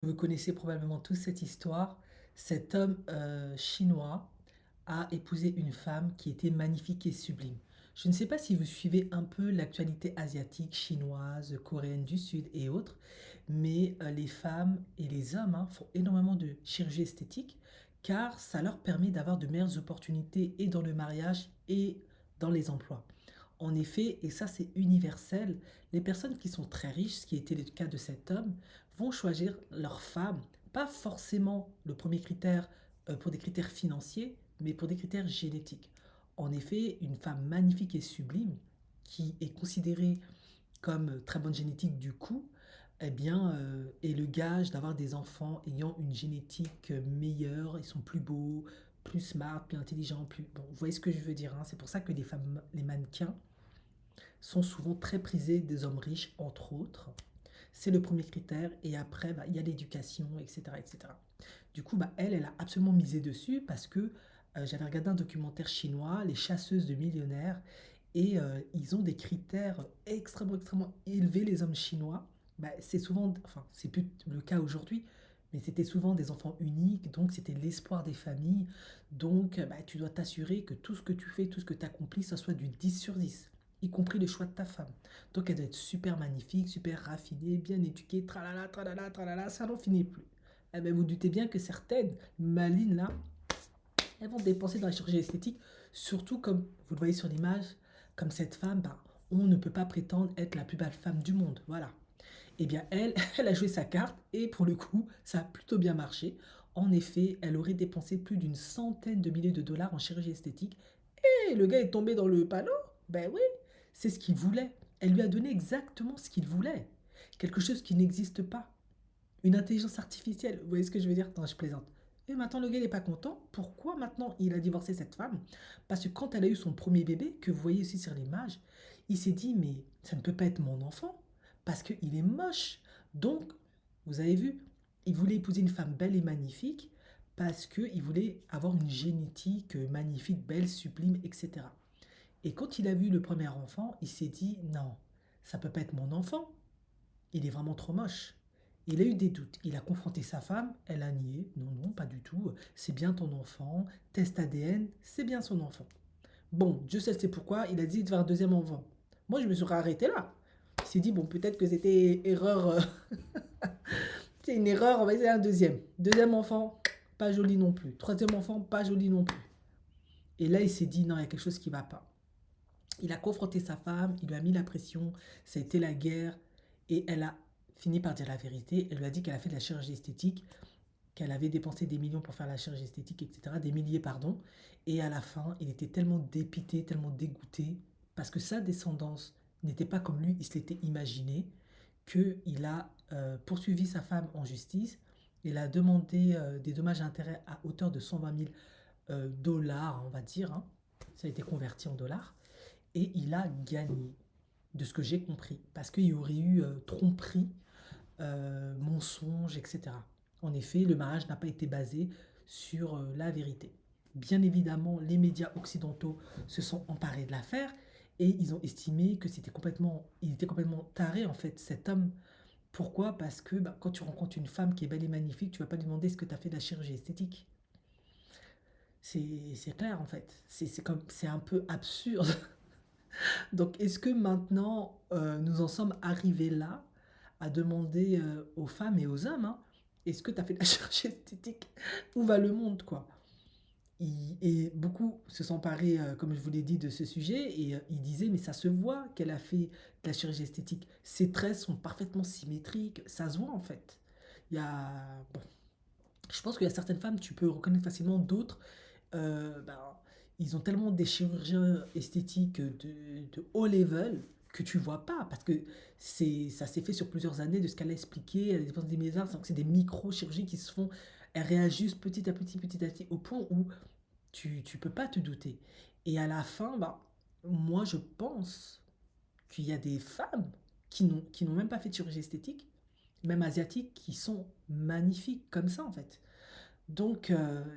Vous connaissez probablement tous cette histoire. Cet homme chinois a épousé une femme qui était magnifique et sublime. Je ne sais pas si vous suivez un peu l'actualité asiatique, chinoise, coréenne du Sud et autres, mais les femmes et les hommes font énormément de chirurgie esthétique car ça leur permet d'avoir de meilleures opportunités et dans le mariage et dans les emplois. En effet, et ça c'est universel, les personnes qui sont très riches, ce qui était le cas de cet homme, vont choisir leur femme, pas forcément le premier critère pour des critères financiers, mais pour des critères génétiques. En effet, une femme magnifique et sublime, qui est considérée comme très bonne génétique du coup, eh bien, est le gage d'avoir des enfants ayant une génétique meilleure, ils sont plus beaux, plus smart, plus intelligents, plus... Bon, vous voyez ce que je veux dire, hein. C'est pour ça que les femmes, les mannequins, sont souvent très prisés des hommes riches, entre autres. C'est le premier critère. Et après, il y a l'éducation, etc., etc. Du coup, elle a absolument misé dessus parce que j'avais regardé un documentaire chinois, Les chasseuses de millionnaires, et ils ont des critères extrêmement, extrêmement élevés, les hommes chinois. C'est souvent, enfin, c'est plus le cas aujourd'hui, mais c'était souvent des enfants uniques, donc c'était l'espoir des familles. Donc, tu dois t'assurer que tout ce que tu fais, tout ce que tu accomplis, ça soit du 10 sur 10, y compris le choix de ta femme. Donc, elle doit être super magnifique, super raffinée, bien éduquée, tralala, tralala, tralala, ça n'en finit plus. Eh ben, vous doutez bien que certaines malines là, elles vont dépenser dans la chirurgie esthétique, surtout comme vous le voyez sur l'image, comme cette femme, on ne peut pas prétendre être la plus belle femme du monde. Voilà. Eh bien, elle, elle a joué sa carte et pour le coup, ça a plutôt bien marché. En effet, elle aurait dépensé plus d'une centaine de milliers de dollars en chirurgie esthétique et le gars est tombé dans le panneau. Ben oui, c'est ce qu'il voulait. Elle lui a donné exactement ce qu'il voulait. Quelque chose qui n'existe pas. Une intelligence artificielle. Vous voyez ce que je veux dire? Non, je plaisante. Et maintenant, le gars n'est pas content. Pourquoi maintenant il a divorcé cette femme? Parce que quand elle a eu son premier bébé, que vous voyez aussi sur l'image, il s'est dit, mais ça ne peut pas être mon enfant. Parce qu'il est moche. Donc, vous avez vu, il voulait épouser une femme belle et magnifique parce qu'il voulait avoir une génétique magnifique, belle, sublime, etc. Et quand il a vu le premier enfant, il s'est dit, non, ça peut pas être mon enfant. Il est vraiment trop moche. Il a eu des doutes. Il a confronté sa femme, elle a nié. Non, non, pas du tout. C'est bien ton enfant. Test ADN, c'est bien son enfant. Bon, Dieu seul sait pourquoi, il a dit de faire un deuxième enfant. Moi, je me serais arrêté là. Il s'est dit, bon, peut-être que c'était erreur. C'est une erreur, on va essayer un deuxième. Deuxième enfant, pas joli non plus. Troisième enfant, pas joli non plus. Et là, il s'est dit, non, il y a quelque chose qui ne va pas. Il a confronté sa femme, il lui a mis la pression, ça a été la guerre, et elle a fini par dire la vérité. Elle lui a dit qu'elle a fait de la chirurgie esthétique, qu'elle avait dépensé des millions pour faire la chirurgie esthétique, etc., des milliers, pardon. Et à la fin, il était tellement dépité, tellement dégoûté, parce que sa descendance n'était pas comme lui, il se l'était imaginé, qu'il a poursuivi sa femme en justice. Il a demandé des dommages et intérêts à hauteur de 120 000 dollars, on va dire, hein. Ça a été converti en dollars. Et il a gagné, de ce que j'ai compris, parce qu'il y aurait eu tromperie, mensonge, etc. En effet, le mariage n'a pas été basé sur la vérité. Bien évidemment, les médias occidentaux se sont emparés de l'affaire et ils ont estimé que il était complètement taré en fait, cet homme. Pourquoi? Parce que quand tu rencontres une femme qui est belle et magnifique, tu vas pas lui demander ce que tu as fait de la chirurgie esthétique. C'est clair en fait. C'est un peu absurde. Donc, est-ce que maintenant, nous en sommes arrivés là, à demander aux femmes et aux hommes, est-ce que tu as fait de la chirurgie esthétique? Où va le monde, quoi? Et beaucoup se sont emparés, comme je vous l'ai dit, de ce sujet, et ils disaient, mais ça se voit qu'elle a fait de la chirurgie esthétique. Ses traits sont parfaitement symétriques, ça se voit en fait. Il y a, bon, je pense qu'il y a certaines femmes, tu peux reconnaître facilement, d'autres, ben, ils ont tellement des chirurgiens esthétiques de haut level que tu vois pas, parce que ça s'est fait sur plusieurs années de ce qu'elle a expliqué, elle dépense des milliards, donc c'est des micro-chirurgies qui se font, elles réagissent petit à petit, au point où tu peux pas te douter. Et à la fin, moi je pense qu'il y a des femmes qui n'ont même pas fait de chirurgie esthétique, même asiatiques, qui sont magnifiques comme ça en fait. Donc,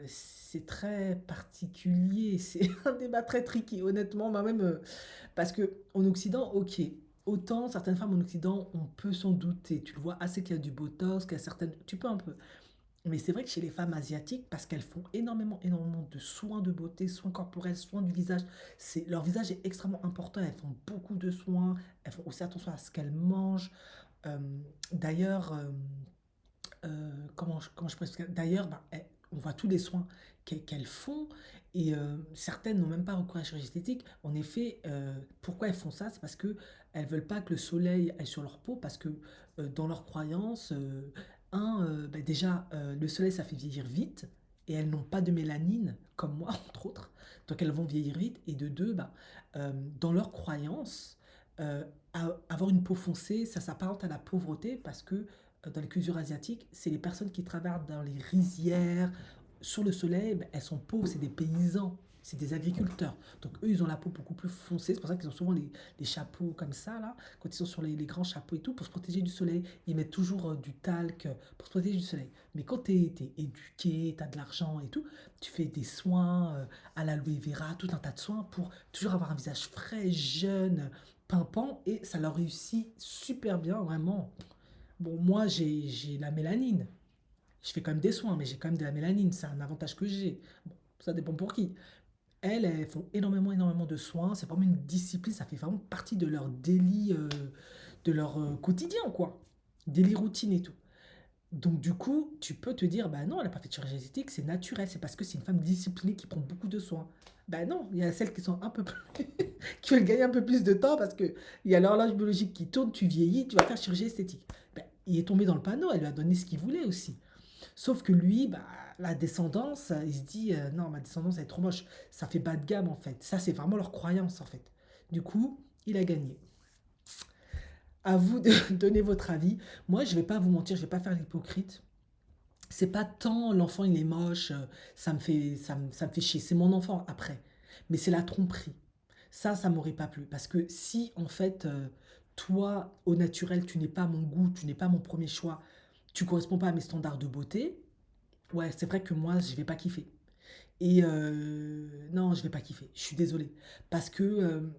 c'est très particulier, c'est un débat très tricky, honnêtement, moi-même, parce que en Occident, ok, autant certaines femmes en Occident, on peut s'en douter. Tu le vois assez qu'il y a du botox, qu'il y a certaines. Tu peux un peu. Mais c'est vrai que chez les femmes asiatiques, parce qu'elles font énormément, énormément de soins de beauté, soins corporels, soins du visage, leur visage est extrêmement important. Elles font beaucoup de soins. Elles font aussi attention à ce qu'elles mangent. Euh, D'ailleurs, comment je pourrais expliquer? D'ailleurs, bah, on voit tous les soins qu'elles font et certaines n'ont même pas recours à la chirurgie esthétique. En effet, pourquoi elles font ça? C'est parce que elles veulent pas que le soleil aille sur leur peau parce que dans leur croyance, bah, déjà, le soleil ça fait vieillir vite et elles n'ont pas de mélanine comme moi entre autres, donc elles vont vieillir vite. Et de deux, bah, dans leur croyance, euh, avoir une peau foncée, ça s'apparente à la pauvreté parce que dans les cultures asiatiques, c'est les personnes qui travaillent dans les rizières, sur le soleil, ben, elles sont pauvres, c'est des paysans, c'est des agriculteurs. Donc eux, ils ont la peau beaucoup plus foncée, c'est pour ça qu'ils ont souvent les chapeaux comme ça, là, quand ils sont sur les grands chapeaux et tout, pour se protéger du soleil. Ils mettent toujours du talc pour se protéger du soleil. Mais quand tu es éduqué, tu as de l'argent et tout, tu fais des soins à l'aloe vera, tout un tas de soins pour toujours avoir un visage frais, jeune, pimpant, et ça leur réussit super bien, vraiment. Bon, moi, j'ai la mélanine. Je fais quand même des soins, mais j'ai quand même de la mélanine. C'est un avantage que j'ai. Bon, ça dépend pour qui. Elles font énormément, énormément de soins. C'est vraiment une discipline. Ça fait vraiment partie de leur délit, de leur quotidien, quoi. Délit routine et tout. Donc, du coup, tu peux te dire, bah non, elle n'a pas fait de chirurgie esthétique, c'est naturel. C'est parce que c'est une femme disciplinée qui prend beaucoup de soins. Bah non, il y a celles qui sont un peu plus. qui veulent gagner un peu plus de temps parce que il y a l'horloge biologique qui tourne, tu vieillis, tu vas faire chirurgie esthétique. Ben, il est tombé dans le panneau, elle lui a donné ce qu'il voulait aussi. Sauf que lui, bah, la descendance, il se dit non, ma descendance elle est trop moche, ça fait bas de gamme en fait. Ça, c'est vraiment leur croyance en fait. Du coup, il a gagné. À vous de donner votre avis. Moi, je vais pas vous mentir, je vais pas faire l'hypocrite. C'est pas tant l'enfant il est moche, ça me fait chier. C'est mon enfant après. Mais c'est la tromperie. Ça m'aurait pas plu. Parce que si, en fait, toi, au naturel, tu n'es pas mon goût, tu n'es pas mon premier choix, tu corresponds pas à mes standards de beauté, ouais, c'est vrai que moi, je vais pas kiffer. Et non, je vais pas kiffer. Je suis désolée. Parce que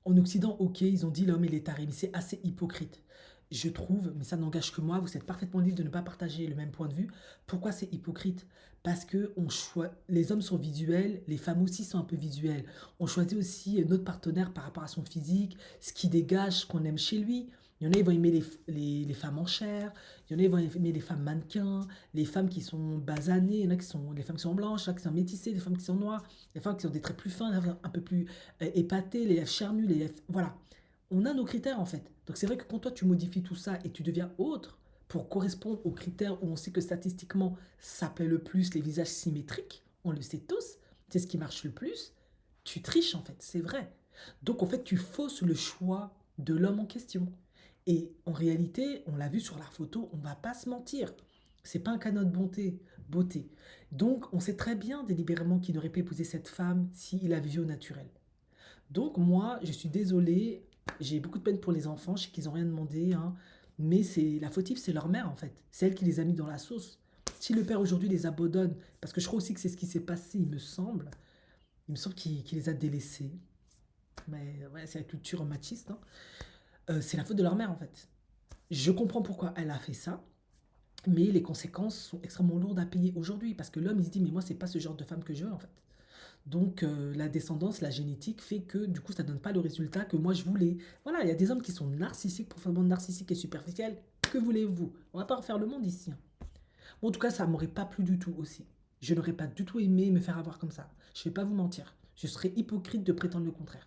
en Occident, ok, ils ont dit l'homme il est taré, mais c'est assez hypocrite. Je trouve, mais ça n'engage que moi, vous êtes parfaitement libre de ne pas partager le même point de vue. Pourquoi c'est hypocrite? Parce que les hommes sont visuels, les femmes aussi sont un peu visuelles. On choisit aussi notre partenaire par rapport à son physique, ce qui dégage, ce qu'on aime chez lui. Il y en a, ils vont aimer les femmes en chair, il y en a, ils vont aimer les femmes mannequins, les femmes qui sont basanées, il y en a qui sont les femmes qui sont blanches, il y en a qui sont métissées, les femmes qui sont noires, les femmes qui ont des traits plus fins, un peu plus épatées, les lèvres charnues, les lèvres... Voilà. On a nos critères en fait. Donc c'est vrai que quand toi tu modifies tout ça et tu deviens autre pour correspondre aux critères où on sait que statistiquement ça plaît le plus les visages symétriques, on le sait tous, c'est ce qui marche le plus, tu triches en fait, c'est vrai. Donc en fait tu fausses le choix de l'homme en question. Et en réalité, on l'a vu sur la photo, on va pas se mentir. C'est pas un canon de beauté. Donc, on sait très bien délibérément qu'il n'aurait pas épousé cette femme s'il avait vu au naturel. Donc, moi, je suis désolée, j'ai beaucoup de peine pour les enfants, je sais qu'ils n'ont rien demandé, hein, mais c'est la fautive, c'est leur mère en fait. C'est elle qui les a mis dans la sauce. Si le père aujourd'hui les abandonne, parce que je crois aussi que c'est ce qui s'est passé, il me semble qu'il les a délaissés. Mais ouais, c'est la culture machiste, hein. C'est la faute de leur mère en fait. Je comprends pourquoi elle a fait ça, mais les conséquences sont extrêmement lourdes à payer aujourd'hui parce que l'homme il se dit mais moi c'est pas ce genre de femme que je veux en fait. Donc la descendance, la génétique fait que du coup ça donne pas le résultat que moi je voulais. Voilà, il y a des hommes qui sont narcissiques, profondément narcissiques et superficiels. Que voulez-vous? On va pas refaire le monde ici, hein. Bon, en tout cas ça m'aurait pas plu du tout aussi. Je n'aurais pas du tout aimé me faire avoir comme ça. Je vais pas vous mentir. Je serais hypocrite de prétendre le contraire.